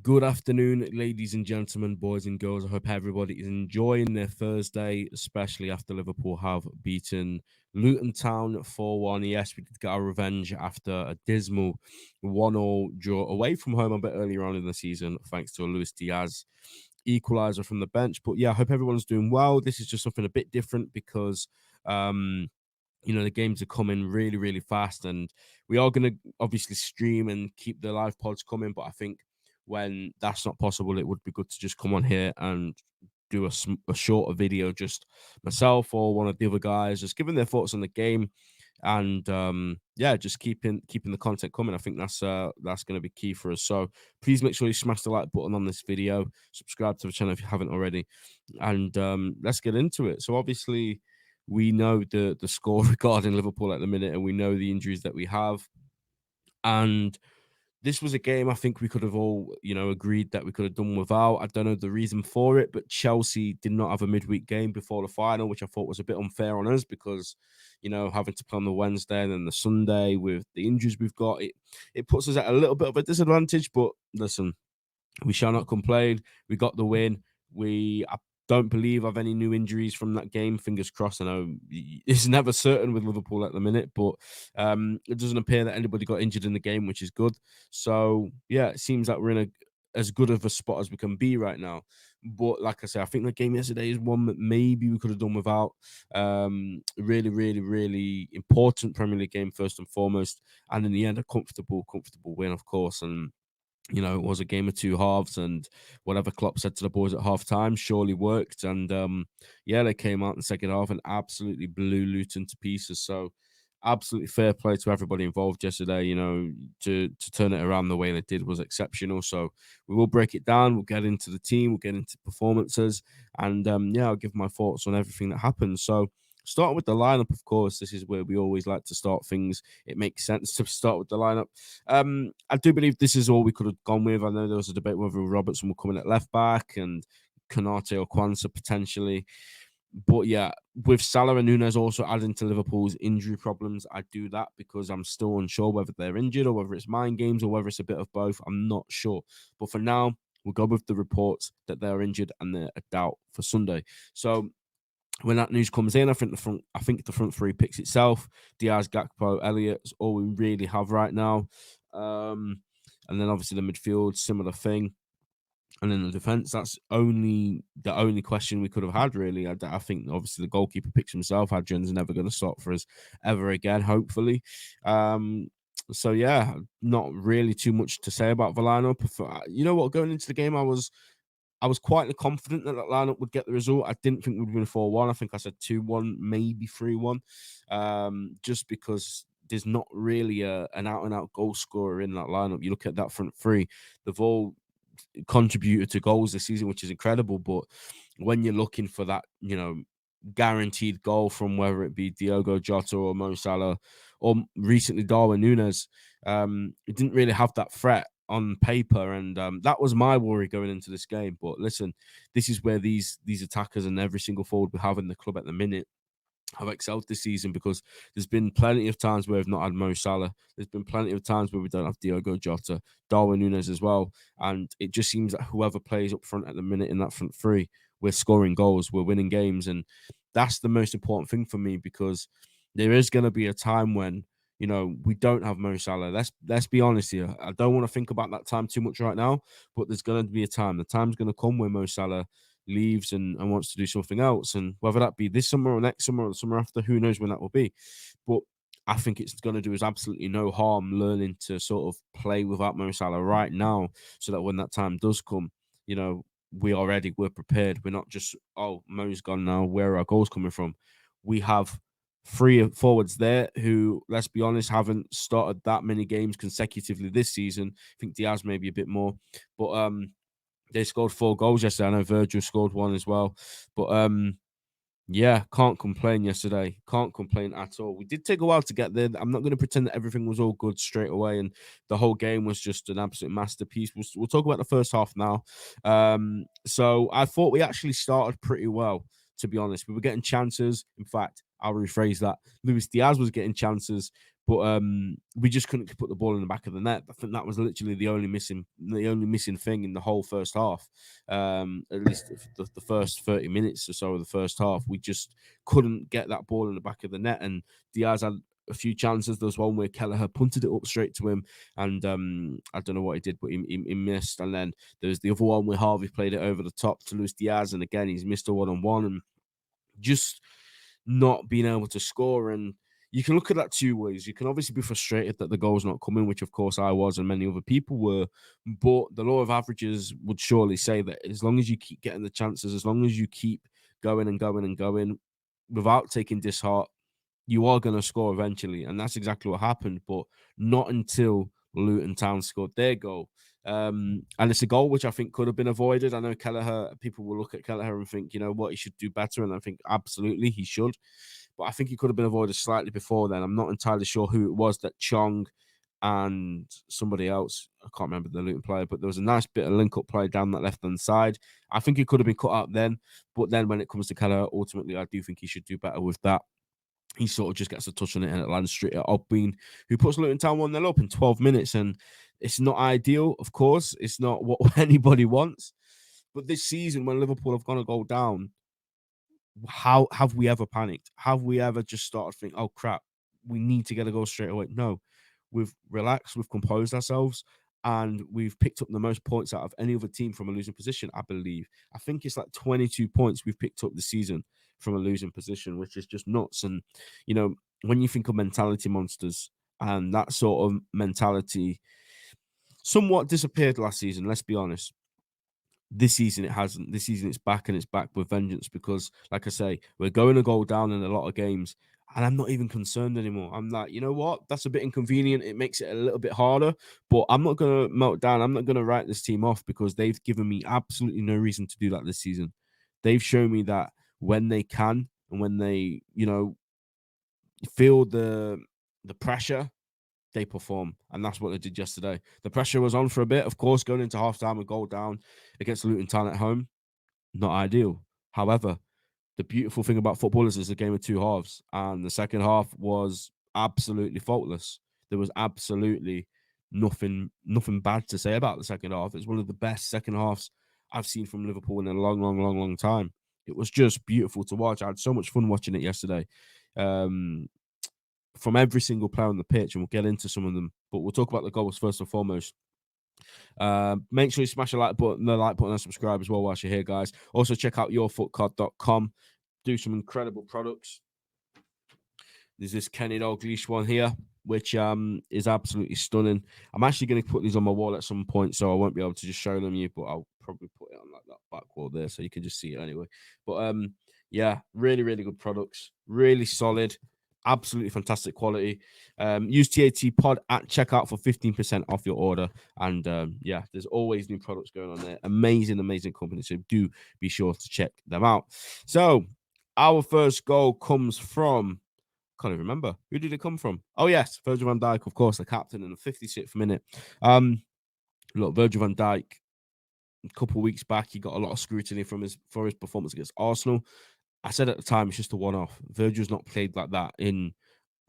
Good afternoon, ladies and gentlemen, boys and girls. I hope everybody is enjoying their Thursday, especially after Liverpool have beaten Luton Town 4-1. Yes, we did get our revenge after a dismal 1-0 draw away from home a bit earlier on in the season, thanks to a Luis Diaz equaliser from the bench. But yeah, I hope everyone's doing well. This is just something a bit different because the games are coming really, really fast, and we are going to obviously stream and keep the live pods coming. But I think when that's not possible, it would be good to just come on here and do a shorter video, just myself or one of the other guys, just giving their thoughts on the game, and yeah, just keeping the content coming. I think that's going to be key for us. So please make sure you smash the like button on this video, subscribe to the channel if you haven't already, and let's get into it. So obviously we know the score regarding Liverpool at the minute, and we know the injuries that we have. And this was a game I think we could have all, agreed that we could have done without. I don't know the reason for it, but Chelsea did not have a midweek game before the final, which I thought was a bit unfair on us because, having to play on the Wednesday and then the Sunday with the injuries we've got, it puts us at a little bit of a disadvantage. But listen, we shall not complain. We got the win. I don't believe I've any new injuries from that game. Fingers crossed. I know it's never certain with Liverpool at the minute, but it doesn't appear that anybody got injured in the game, which is good. So yeah, it seems like we're in as good of a spot as we can be right now. But like I said, I think the game yesterday is one that maybe we could have done without. Really, really, really important Premier League game first and foremost, and in the end, a comfortable win, of course. And it was a game of two halves, and whatever Klopp said to the boys at half time surely worked. And yeah, they came out in the second half and absolutely blew Luton to pieces. So absolutely fair play to everybody involved yesterday. To turn it around the way they did was exceptional. So we will break it down. We'll get into the team. We'll get into performances, and yeah, I'll give my thoughts on everything that happened. So starting with the lineup, of course, this is where we always like to start things. It makes sense to start with the lineup. I do believe this is all we could have gone with. I know there was a debate whether Robertson would come in at left back and Konate or Kwanzaa potentially. But yeah, with Salah and Nunes also adding to Liverpool's injury problems, I do that because I'm still unsure whether they're injured or whether it's mind games or whether it's a bit of both. I'm not sure. But for now, we'll go with the reports that they're injured and they're a doubt for Sunday. So when that news comes in, I think the front three picks itself. Diaz, Gakpo, Elliott is all we really have right now. And then obviously the midfield, similar thing. And then the defense, that's the only question we could have had, really. I think obviously the goalkeeper picks himself. Adrian's never going to start for us ever again, hopefully. So yeah, not really too much to say about the lineup. You know what? Going into the game, I was quietly confident that lineup would get the result. I didn't think we'd win 4-1. I think I said 2-1, maybe 3-1, just because there's not really an out-and-out goal scorer in that lineup. You look at that front three, they've all contributed to goals this season, which is incredible. But when you're looking for that, guaranteed goal from whether it be Diogo Jota or Mo Salah or recently Darwin Núñez, it didn't really have that threat on paper, and that was my worry going into this game. But listen, this is where these attackers and every single forward we have in the club at the minute have excelled this season, because there's been plenty of times where we've not had Mo Salah. There's been plenty of times where we don't have Diogo Jota, Darwin Núñez as well. And it just seems that whoever plays up front at the minute in that front three, we're scoring goals, we're winning games. And that's the most important thing for me, because there is going to be a time when, we don't have Mo Salah. Let's be honest here. I don't want to think about that time too much right now, but there's going to be a time. The time's going to come when Mo Salah leaves and wants to do something else. And whether that be this summer or next summer or the summer after, who knows when that will be. But I think it's going to do us absolutely no harm learning to sort of play without Mo Salah right now, so that when that time does come, we are ready, we're prepared. We're not just, oh, Mo's gone now, where are our goals coming from? We have three forwards there who, let's be honest, haven't started that many games consecutively this season. I think Diaz maybe a bit more. But they scored 4 goals yesterday. I know Virgil scored 1 as well. But yeah, can't complain yesterday. Can't complain at all. We did take a while to get there. I'm not going to pretend that everything was all good straight away and the whole game was just an absolute masterpiece. We'll talk about the first half now. So I thought we actually started pretty well, to be honest. We were getting chances. In fact, I'll rephrase that. Luis Diaz was getting chances, but we just couldn't put the ball in the back of the net. I think that was literally the only missing thing in the whole first half. At least the first 30 minutes or so of the first half, we just couldn't get that ball in the back of the net. And Diaz had a few chances. There was one where Kelleher punted it up straight to him, and I don't know what he did, but he missed. And then there's the other one where Harvey played it over the top to Luis Diaz, and again he's missed a one-on-one, and just not being able to score. And you can look at that two ways. You can obviously be frustrated that the goal's not coming, which of course I was and many other people were. But the law of averages would surely say that as long as you keep getting the chances, as long as you keep going and going and going without taking disheart, you are going to score eventually. And that's exactly what happened, but not until Luton Town scored their goal. And it's a goal which I think could have been avoided. I know Kelleher, people will look at Kelleher and think, you know what, he should do better. And I think absolutely he should. But I think he could have been avoided slightly before then. I'm not entirely sure who it was that Chong and somebody else, I can't remember the Luton player, but there was a nice bit of link-up play down that left-hand side. I think he could have been cut out then. But then when it comes to Kelleher, ultimately, I do think he should do better with that. He sort of just gets a touch on it and it lands straight at Ogbin, who puts Luton Town 1-0 up in 12 minutes. And it's not ideal, of course. It's not what anybody wants. But this season, when Liverpool have gone a goal down, how have we ever panicked? Have we ever just started thinking, oh, crap, we need to get a goal straight away? No. We've relaxed, we've composed ourselves, and we've picked up the most points out of any other team from a losing position, I believe. I think it's like 22 points we've picked up this season from a losing position, which is just nuts. And, you know, when you think of mentality monsters and that sort of mentality somewhat disappeared last season, let's be honest. This season it hasn't. This season it's back, and it's back with vengeance because, like I say, we're going a goal down in a lot of games, and I'm not even concerned anymore. I'm like, you know what? That's a bit inconvenient. It makes it a little bit harder, but I'm not going to melt down. I'm not going to write this team off because they've given me absolutely no reason to do that this season. They've shown me that when they can and when they, feel the pressure, they perform. And that's what they did yesterday. The pressure was on for a bit. Of course, going into halftime, a goal down against Luton Town at home, not ideal. However, the beautiful thing about football is it's a game of two halves. And the second half was absolutely faultless. There was absolutely nothing bad to say about the second half. It's one of the best second halves I've seen from Liverpool in a long, long, long, long time. It was just beautiful to watch. I had so much fun watching it yesterday. From every single player on the pitch, and we'll get into some of them, but we'll talk about the goals first and foremost. Make sure you smash the like button and subscribe as well whilst you're here, guys. Also, check out yourfootcard.com. Do some incredible products. There's this Kenny Dalglish one here, which is absolutely stunning. I'm actually going to put these on my wall at some point, so I won't be able to just show them you, but I'll probably put it on like that back wall there, so you can just see it anyway. But yeah, really, really good products, really solid. Absolutely fantastic quality. Use TAT pod at checkout for 15% off your order. And yeah, there's always new products going on there. Amazing, amazing company. So do be sure to check them out. So our first goal comes from, can't even remember. Who did it come from? Oh, yes, Virgil van Dijk, of course, the captain in the 56th minute. Look, Virgil van Dijk, a couple of weeks back, he got a lot of scrutiny for his performance against Arsenal. I said at the time, it's just a one-off. Virgil's not played like that in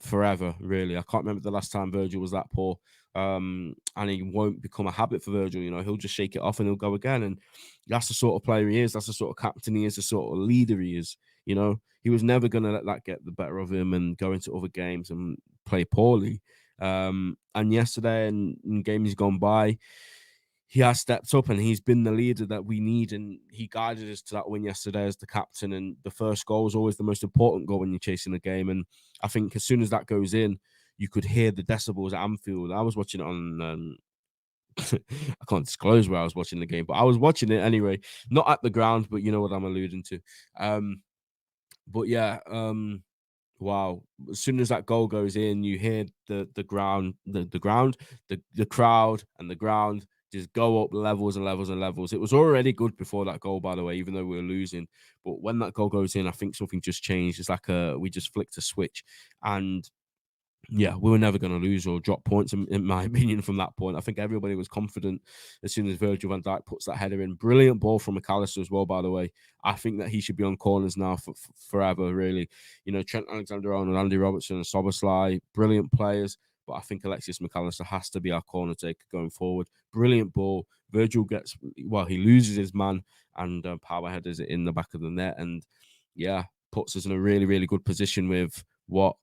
forever, really. I can't remember the last time Virgil was that poor. And he won't become a habit for Virgil. You know, he'll just shake it off and he'll go again. And that's the sort of player he is. That's the sort of captain he is, the sort of leader he is. You know, he was never going to let that get the better of him and go into other games and play poorly. And yesterday and in games gone by, he has stepped up and he's been the leader that we need. And he guided us to that win yesterday as the captain. And the first goal is always the most important goal when you're chasing a game. And I think as soon as that goes in, you could hear the decibels at Anfield. I was watching it on, I can't disclose where I was watching the game, but I was watching it anyway, not at the ground, but you know what I'm alluding to. But yeah, wow. As soon as that goal goes in, you hear the ground, the crowd and the ground just go up levels and levels and levels. It was already good before that goal, by the way, even though we were losing. But when that goal goes in, I think something just changed. It's like we just flicked a switch. And yeah, we were never going to lose or drop points, in my opinion, from that point. I think everybody was confident as soon as Virgil van Dijk puts that header in. Brilliant ball from McAllister as well, by the way. I think that he should be on corners now for forever, really. You know, Trent Alexander-Arnold, Andy Robertson, and Soboslai, brilliant players. But I think Alexis McAllister has to be our corner taker going forward. Brilliant ball. Virgil gets, well, he loses his man and power headers it in the back of the net. And yeah, puts us in a really, really good position with what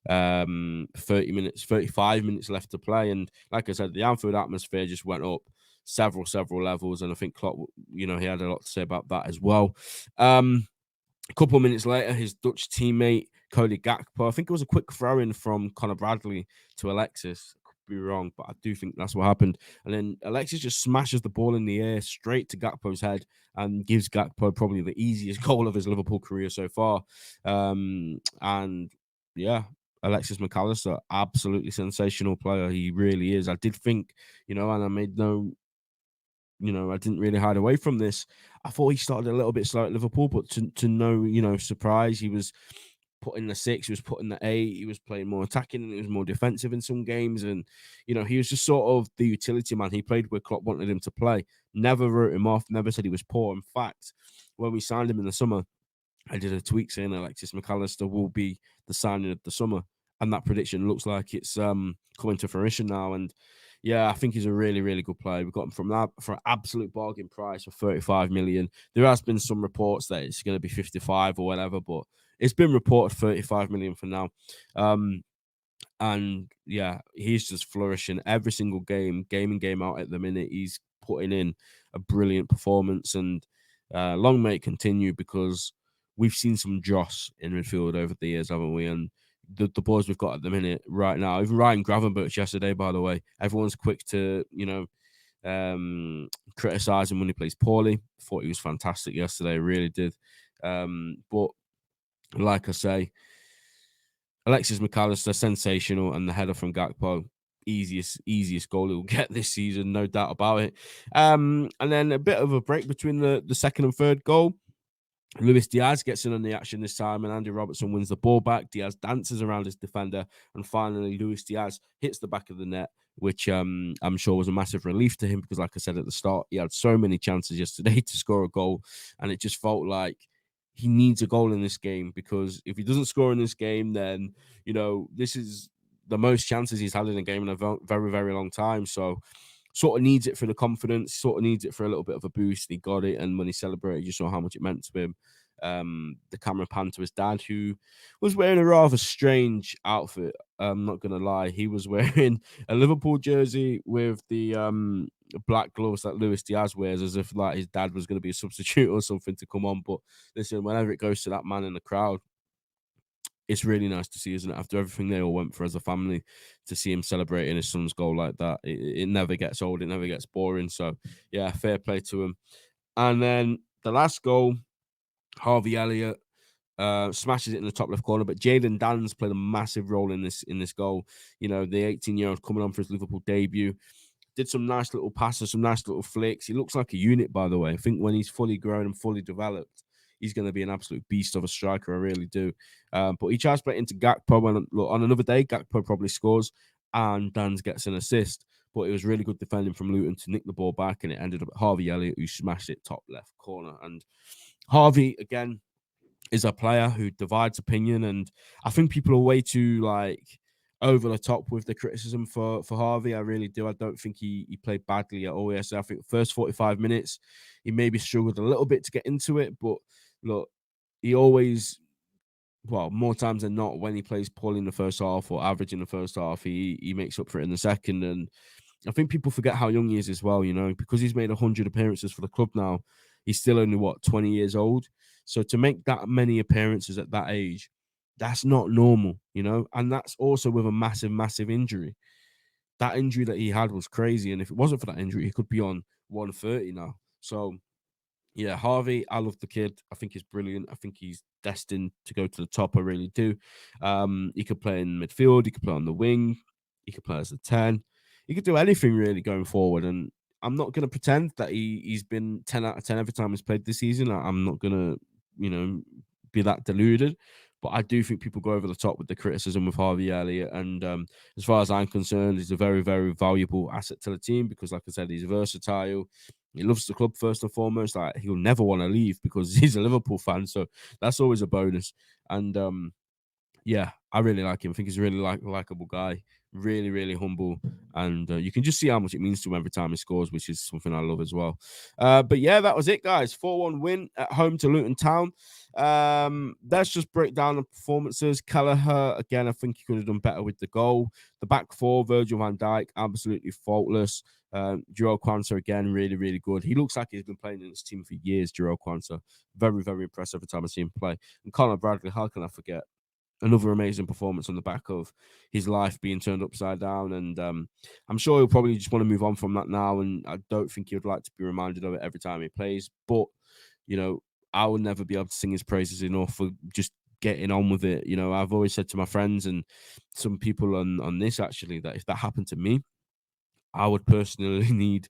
30 minutes, 35 minutes left to play. And like I said, the Anfield atmosphere just went up several levels. And I think Klopp, you know, he had a lot to say about that as well. A couple of minutes later, his Dutch teammate, Cody Gakpo, I think it was a quick throw in from Conor Bradley to Alexis. I could be wrong, but I do think that's what happened. And then Alexis just smashes the ball in the air straight to Gakpo's head and gives Gakpo probably the easiest goal of his Liverpool career so far. And yeah, Alexis McAllister, absolutely sensational player. He really is. I did think, you know, and I made no, you know, I didn't really hide away from this. I thought he started a little bit slow at Liverpool, but to no, you know, surprise, he was putting the 6, he was putting the 8, he was playing more attacking and he was more defensive in some games. And, you know, he was just sort of the utility man. He played where Klopp wanted him to play, never wrote him off, never said he was poor. In fact, when we signed him in the summer, I did a tweet saying Alexis McAllister will be the signing of the summer, and that prediction looks like it's coming to fruition now. And yeah, I think he's a really, really good player. We got him from that for an absolute bargain price of 35 million. There has been some reports that it's going to be 55 or whatever, but it's been reported 35 million for now. And yeah, he's just flourishing every single game in, game out at the minute. He's putting in a brilliant performance, and long may it continue, because we've seen some dross in midfield over the years, haven't we? And the boys we've got at the minute right now, even Ryan Gravenberch yesterday, by the way, everyone's quick to, you know, criticize him when he plays poorly. Thought he was fantastic yesterday, really did. But like I say, Alexis McAllister, sensational, and the header from Gakpo, easiest goal he'll get this season, no doubt about it. And then a bit of a break between the second and third goal. Luis Diaz gets in on the action this time, and Andy Robertson wins the ball back. Diaz dances around his defender, and finally Luis Diaz hits the back of the net, which I'm sure was a massive relief to him, because, like I said at the start, he had so many chances yesterday to score a goal, and it just felt like he needs a goal in this game, because if he doesn't score in this game, then, you know, this is the most chances he's had in a game in a very, very long time. So sort of needs it for the confidence, sort of needs it for a little bit of a boost. He got it, and when he celebrated, you saw how much it meant to him. The camera panned to his dad, who was wearing a rather strange outfit. I'm not gonna lie, he was wearing a Liverpool jersey with the black gloves that Luis Diaz wears, as if like his dad was gonna be a substitute or something to come on. But listen, whenever it goes to that man in the crowd, it's really nice to see, isn't it? After everything they all went for as a family, to see him celebrating his son's goal like that, it never gets old, it never gets boring. So, yeah, fair play to him. And then the last goal, Harvey Elliott smashes it in the top left corner, but Jayden Danns played a massive role in this goal. You know, the 18-year-old coming on for his Liverpool debut, did some nice little passes, some nice little flicks. He looks like a unit, by the way. I think when he's fully grown and fully developed, he's going to be an absolute beast of a striker. I really do. But he tries to play into Gakpo, and look, on another day, Gakpo probably scores, and Danns gets an assist. But it was really good defending from Luton to nick the ball back, and it ended up at Harvey Elliott, who smashed it top left corner. And Harvey, again, is a player who divides opinion, and I think people are way too like over the top with the criticism for Harvey. I really do. I don't think he played badly at all. Yes, I think first 45 minutes he maybe struggled a little bit to get into it, but look, he always, well, more times than not, when he plays poorly in the first half or average in the first half, he makes up for it in the second. And I think people forget how young he is as well, you know, because he's made 100 appearances for the club now. He's still only, what, 20 years old? So to make that many appearances at that age, that's not normal, you know? And that's also with a massive injury. That injury that he had was crazy. And if it wasn't for that injury, he could be on 130 now. So yeah, Harvey, I love the kid. I think he's brilliant. I think he's destined to go to the top. I really do. He could play in midfield. He could play on the wing. He could play as a 10. He could do anything really going forward. And I'm not going to pretend that he's been 10 out of 10 every time he's played this season. I'm not going to, you know, be that deluded. But I do think people go over the top with the criticism of Harvey Elliott. And as far as I'm concerned, he's a very, very valuable asset to the team because, like I said, he's versatile. He loves the club first and foremost. Like he'll never want to leave because he's a Liverpool fan. So that's always a bonus. And yeah, I really like him. I think he's a really likable guy, really, really humble, and you can just see how much it means to him every time he scores, which is something I love as well. But yeah, that was it, guys. 4-1 win at home to Luton Town. Let's just break down the performances. Kelleher, again, I think he could have done better with the goal. The back four, Virgil van Dijk, absolutely faultless. Jurel Kwanzaa, again, really, really good. He looks like he's been playing in this team for years, Jurel Kwanzaa. Very, very impressive every time I see him play. And Conor Bradley, how can I forget? Another amazing performance on the back of his life being turned upside down. And I'm sure he'll probably just want to move on from that now. And I don't think he would like to be reminded of it every time he plays. But, you know, I will never be able to sing his praises enough for just getting on with it. You know, I've always said to my friends and some people on this actually that if that happened to me, I would personally need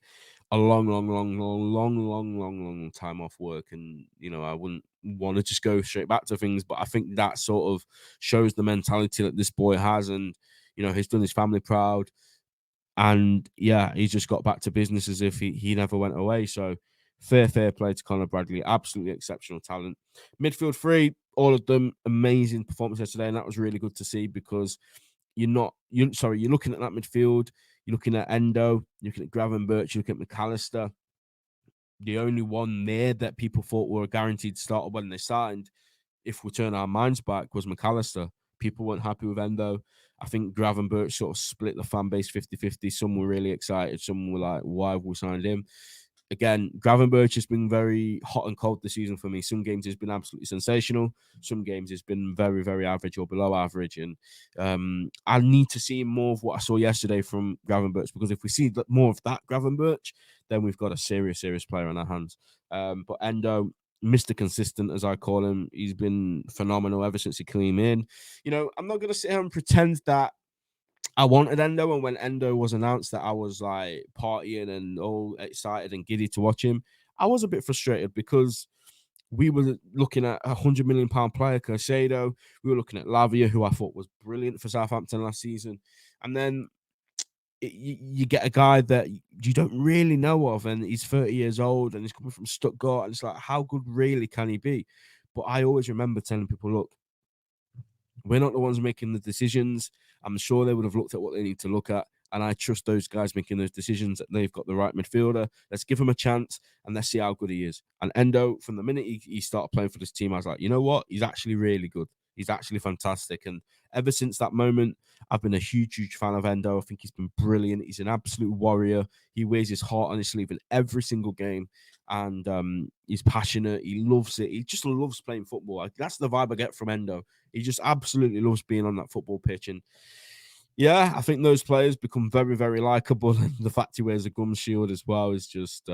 a long time off work. And, you know, I wouldn't want to just go straight back to things. But I think that sort of shows the mentality that this boy has. And, you know, he's done his family proud. And yeah, he's just got back to business as if he never went away. So fair play to Conor Bradley. Absolutely exceptional talent. Midfield three, all of them amazing performances today. And that was really good to see because you're looking at that midfield, you're looking at Endo, you're looking at Gravenberch, you're looking at McAllister. The only one there that people thought were a guaranteed starter when they signed, if we turn our minds back, was McAllister. People weren't happy with Endo. I think Gravenberch sort of split the fan base 50-50. Some were really excited. Some were like, why have we signed him? Again, Gravenberch has been very hot and cold this season for me. Some games has been absolutely sensational. Some games has been very, very average or below average. And I need to see more of what I saw yesterday from Gravenberch because if we see more of that Gravenberch, then we've got a serious, serious player on our hands. But Endo, Mr. Consistent, as I call him, he's been phenomenal ever since he came in. You know, I'm not going to sit here and pretend that I wanted Endo, and when Endo was announced that I was like partying and all excited and giddy to watch him, I was a bit frustrated because we were looking at £100 million player, Caicedo. We were looking at Lavia, who I thought was brilliant for Southampton last season. And then you get a guy that you don't really know of, and he's 30 years old and he's coming from Stuttgart. And it's like, how good really can he be? But I always remember telling people, look, we're not the ones making the decisions. I'm sure they would have looked at what they need to look at. And I trust those guys making those decisions that they've got the right midfielder. Let's give him a chance and let's see how good he is. And Endo, from the minute he started playing for this team, I was like, you know what? He's actually really good. He's actually fantastic. And ever since that moment, I've been a huge, huge fan of Endo. I think he's been brilliant. He's an absolute warrior. He wears his heart on his sleeve in every single game. And he's passionate. He loves it. He just loves playing football. Like, that's the vibe I get from Endo. He just absolutely loves being on that football pitch. And yeah, I think those players become very, very likable. And the fact he wears a gum shield as well is just,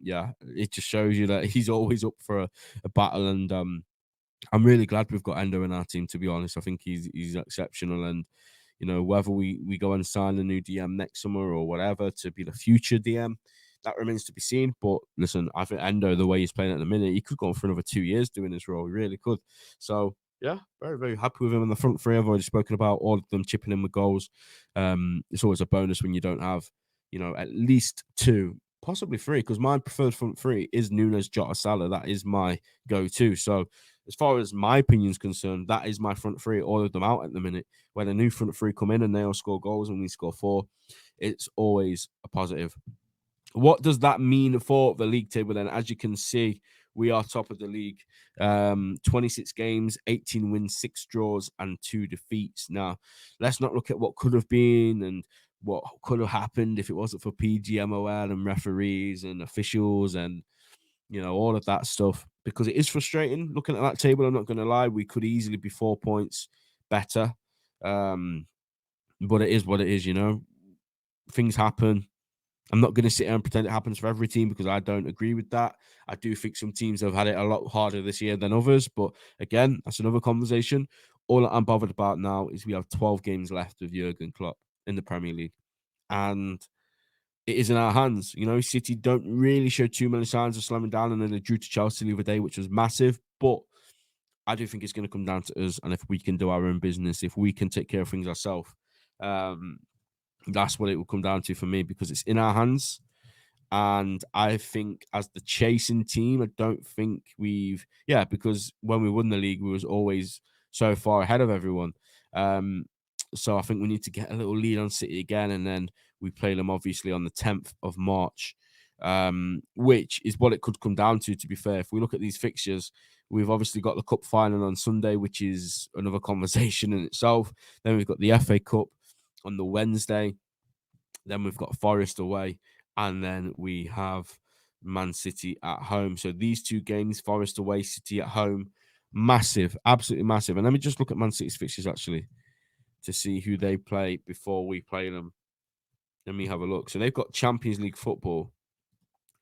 yeah, it just shows you that he's always up for a battle. And I'm really glad we've got Endo in our team, to be honest. I think he's exceptional. And, you know, whether we go and sign a new DM next summer or whatever to be the future DM, that remains to be seen. But listen, I think Endo, the way he's playing at the minute, he could go on for another 2 years doing this role. He really could. So, yeah, very, very happy with him in the front three. I've already spoken about all of them chipping in with goals. It's always a bonus when you don't have, you know, at least two, possibly three, because my preferred front three is Nunes, Jota, Salah. That is my go-to. So, as far as my opinion is concerned, that is my front three, all of them out at the minute. When a new front three come in and they all score goals and we score four, it's always a positive. What does that mean for the league table then? As you can see, we are top of the league. 26 games, 18 wins, 6 draws, and 2 defeats. Now, let's not look at what could have been and what could have happened if it wasn't for PGMOL and referees and officials and, you know, all of that stuff, because it is frustrating looking at that table. I'm not going to lie. We could easily be 4 points better. But it is what it is, you know. Things happen. I'm not going to sit here and pretend it happens for every team because I don't agree with that. I do think some teams have had it a lot harder this year than others. But again, that's another conversation. All I'm bothered about now is we have 12 games left with Jurgen Klopp in the Premier League. And it is in our hands. You know, City don't really show too many signs of slowing down, and then they drew to Chelsea the other day, which was massive. But I do think it's going to come down to us, and if we can do our own business, if we can take care of things ourselves, um, that's what it will come down to for me, because it's in our hands. And I think as the chasing team, I don't think because when we won the league, we was always so far ahead of everyone. Um, so I think we need to get a little lead on City again, and then we play them obviously on the 10th of March, which is what it could come down to. To be fair, if we look at these fixtures, we've obviously got the cup final on Sunday, which is another conversation in itself. Then we've got the FA Cup on the Wednesday. Then we've got Forest away, and then we have Man City at home. So these two games, Forest away, City at home, massive, absolutely massive. And let me just look at Man City's fixtures actually to see who they play before we play them. Let me have a look. So they've got Champions League football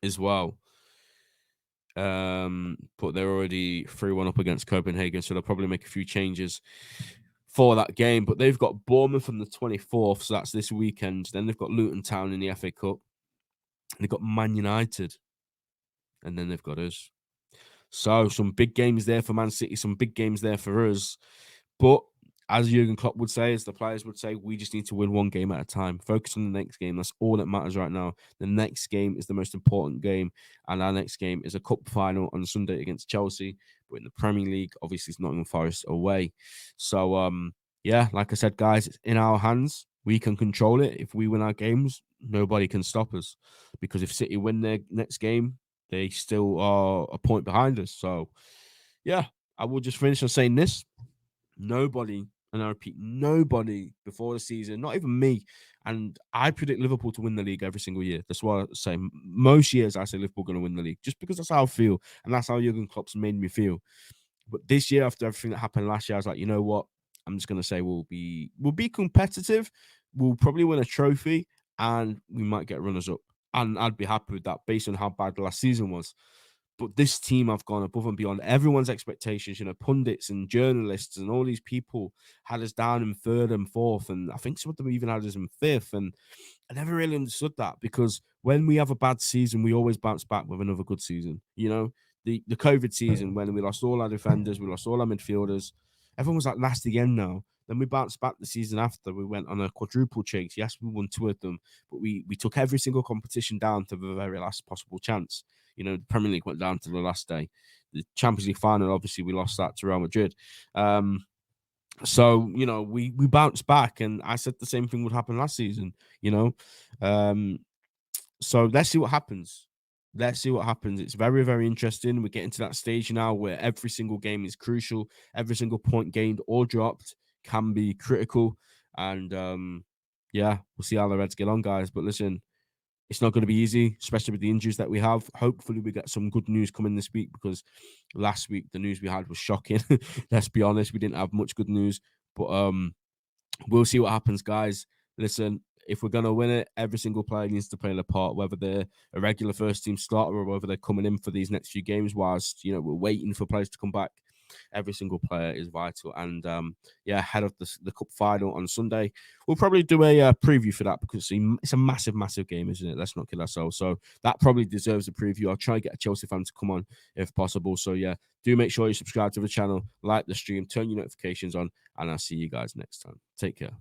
as well. But they're already 3-1 up against Copenhagen, so they'll probably make a few changes for that game. But they've got Bournemouth on the 24th, so that's this weekend. Then they've got Luton Town in the FA Cup. And they've got Man United. And then they've got us. So some big games there for Man City, some big games there for us. But as Jurgen Klopp would say, as the players would say, we just need to win one game at a time. Focus on the next game. That's all that matters right now. The next game is the most important game. And our next game is a cup final on Sunday against Chelsea. But in the Premier League, obviously, it's Nottingham Forest away. So, yeah, like I said, guys, it's in our hands. We can control it. If we win our games, nobody can stop us. Because if City win their next game, they still are a point behind us. So, yeah, I will just finish on saying this. Nobody, and I repeat, nobody before the season, not even me, and I predict Liverpool to win the league every single year. That's why I say most years I say Liverpool going to win the league, just because that's how I feel, and that's how Jurgen Klopp's made me feel. But this year, after everything that happened last year, I was like, you know what? I'm just going to say we'll be competitive. We'll probably win a trophy, and we might get runners up. And I'd be happy with that based on how bad the last season was. But this team have gone above and beyond everyone's expectations. You know, pundits and journalists and all these people had us down in third and fourth, and I think some of them even had us in fifth. And I never really understood that, because when we have a bad season, we always bounce back with another good season. You know, the COVID season when we lost all our defenders, we lost all our midfielders. Everyone was like last again now. Then we bounced back the season after. We went on a quadruple chase. Yes, we won 2 of them, but we took every single competition down to the very last possible chance. You know, the Premier League went down to the last day. The Champions League final, obviously, we lost that to Real Madrid. So, you know, we bounced back, and I said the same thing would happen last season, you know. So let's see what happens. Let's see what happens. It's very, very interesting. We're getting to that stage now where every single game is crucial. Every single point gained or dropped can be critical. And yeah, we'll see how the Reds get on, guys. But listen, it's not going to be easy, especially with the injuries that we have. Hopefully, we get some good news coming this week, because last week the news we had was shocking. Let's be honest, we didn't have much good news. But we'll see what happens, guys. Listen, if we're going to win it, every single player needs to play their part, whether they're a regular first team starter or whether they're coming in for these next few games whilst, you know, we're waiting for players to come back. Every single player is vital. And yeah, ahead of the cup final on Sunday, we'll probably do a preview for that, because it's a massive, massive game, isn't it? Let's not kid ourselves. So that probably deserves a preview. I'll try and get a Chelsea fan to come on if possible. So yeah, do make sure you subscribe to the channel, like the stream, turn your notifications on, and I'll see you guys next time. Take care.